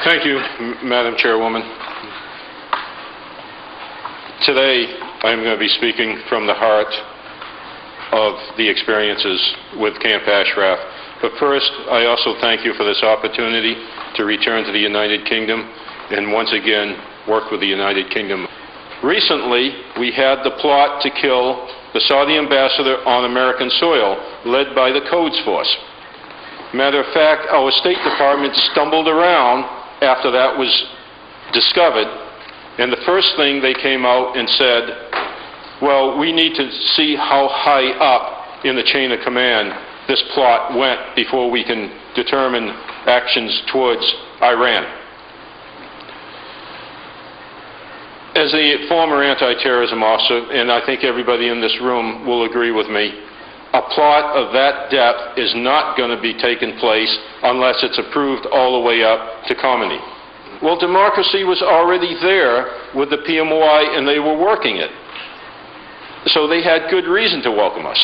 Thank you, Madam Chairwoman. Today, I'm going to be speaking from the heart of the experiences with Camp Ashraf. But first, I also thank you for this opportunity to return to the United Kingdom and once again work with the United Kingdom. Recently, we had the plot to kill the Saudi ambassador on American soil, led by the Codes Force. Matter of fact, our State Department stumbled around after that was discovered, and the first thing they came out and said, well, we need to see how high up in the chain of command this plot went before we can determine actions towards Iran. As a former anti-terrorism officer, and I think everybody in this room will agree with me, a plot of that depth is not going to be taking place unless it's approved all the way up to Khomeini. Well, democracy was already there with the PMOI, and they were working it. So they had good reason to welcome us.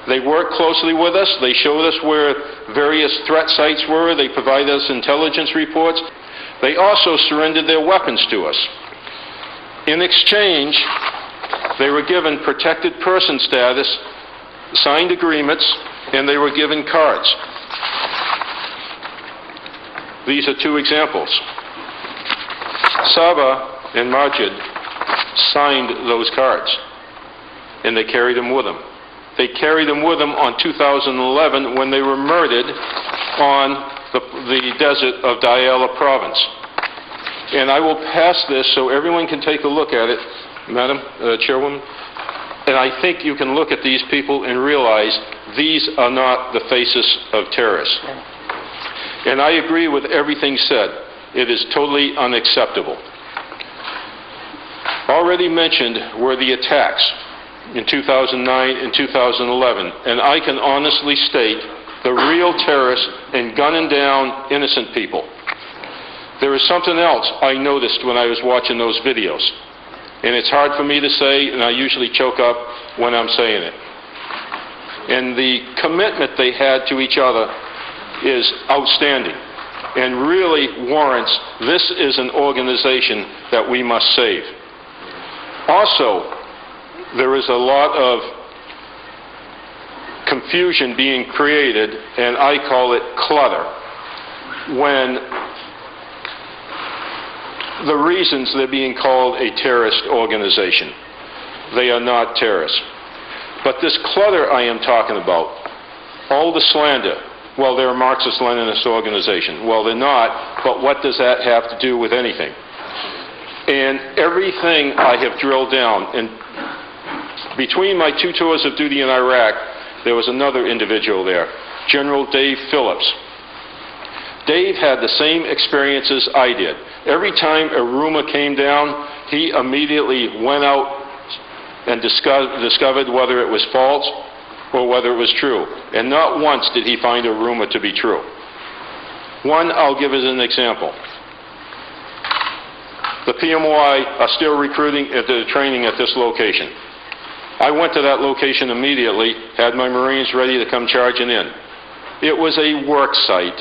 They worked closely with us. They showed us where various threat sites were. They provided us intelligence reports. They also surrendered their weapons to us. In exchange, they were given protected person status, signed agreements, and they were given cards. These are two examples. Saba and Majid signed those cards, and they carried them with them. They carried them with them on 2011 when they were murdered on the desert of Diyala province. And I will pass this so everyone can take a look at it, Madam Chairwoman. And I think you can look at these people and realize these are not the faces of terrorists. And I agree with everything said. It is totally unacceptable. Already mentioned were the attacks in 2009 and 2011. And I can honestly state the real terrorists and gunning down innocent people. There is something else I noticed when I was watching those videos. And it's hard for me to say, and I usually choke up when I'm saying it. And the commitment they had to each other is outstanding and really warrants, this is an organization that we must save. Also, there is a lot of confusion being created, and I call it clutter, when the reasons they're being called a terrorist organization. They are not terrorists. But this clutter I am talking about, all the slander, well, they're a Marxist-Leninist organization. Well, they're not, but what does that have to do with anything? And everything I have drilled down, and between my 2 tours of duty in Iraq, there was another individual there, General Dave Phillips. Dave had the same experiences I did. Every time a rumor came down, he immediately went out and discovered whether it was false or whether it was true. And not once did he find a rumor to be true. One, I'll give as an example. The PMOI are still recruiting at the training at this location. I went to that location immediately, had my Marines ready to come charging in. It was a work site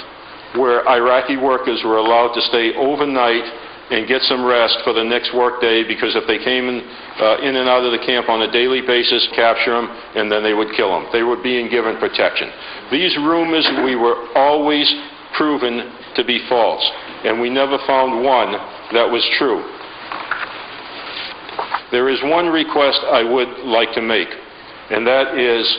where Iraqi workers were allowed to stay overnight and get some rest for the next work day, because if they came in and out of the camp on a daily basis, capture them, and then they would kill them. They were being given protection. These rumors we were always proven to be false, and we never found one that was true. There is one request I would like to make, and that is,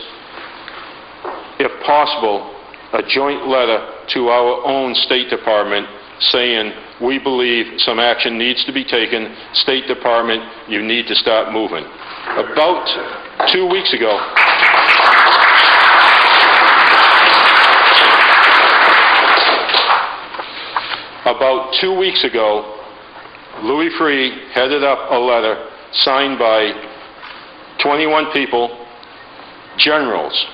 if possible, a joint letter to our own State Department saying, we believe some action needs to be taken. State Department, you need to start moving. About 2 weeks ago, Louis Freeh headed up a letter signed by 21 people, generals,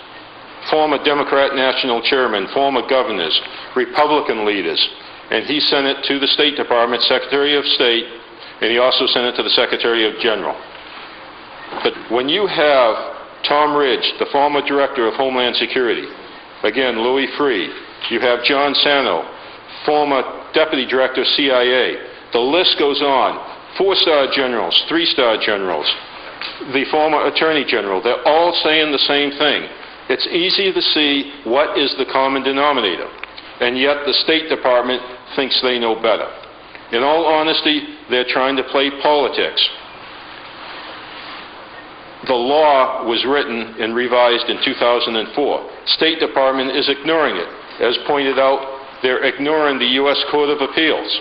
former Democrat national chairmen, former governors, Republican leaders, and he sent it to the State Department, Secretary of State, and he also sent it to the Secretary of General. But when you have Tom Ridge, the former Director of Homeland Security, again, Louis Freeh, you have John Sano, former Deputy Director CIA. The list goes on. 4-star generals, 3-star generals, the former Attorney General. They're all saying the same thing. It's easy to see what is the common denominator, and yet the State Department thinks they know better. In all honesty, they're trying to play politics. The law was written and revised in 2004. State Department is ignoring it. As pointed out, they're ignoring the U.S. Court of Appeals.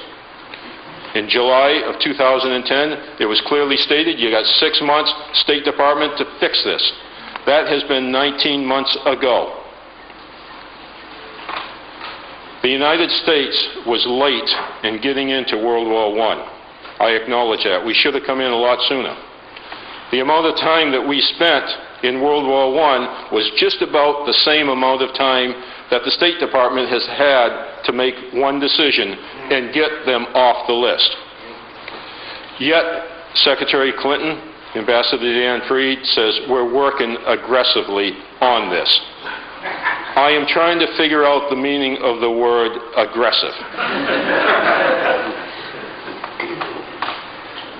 In July of 2010, it was clearly stated you got 6 months, State Department, to fix this. That has been 19 months ago. The United States was late in getting into World War I. I acknowledge that. We should have come in a lot sooner. The amount of time that we spent in World War I was just about the same amount of time that the State Department has had to make one decision and get them off the list. Yet, Secretary Clinton, Ambassador Dan Fried, says we're working aggressively on this. I am trying to figure out the meaning of the word aggressive.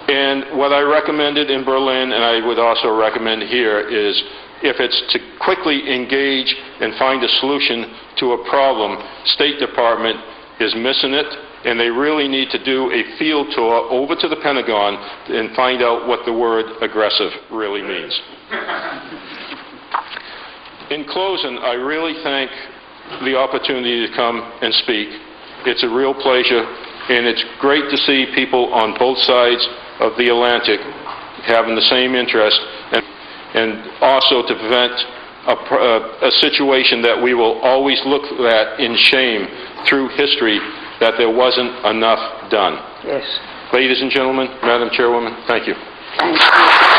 And what I recommended in Berlin, and I would also recommend here, is if it's to quickly engage and find a solution to a problem, State Department is missing it, and they really need to do a field tour over to the Pentagon and find out what the word aggressive really means. In closing, I really thank the opportunity to come and speak. It's a real pleasure, and it's great to see people on both sides of the Atlantic having the same interest, and also to prevent a situation that we will always look at in shame through history, that there wasn't enough done. Yes. Ladies and gentlemen, Madam Chairwoman, thank you. Thank you.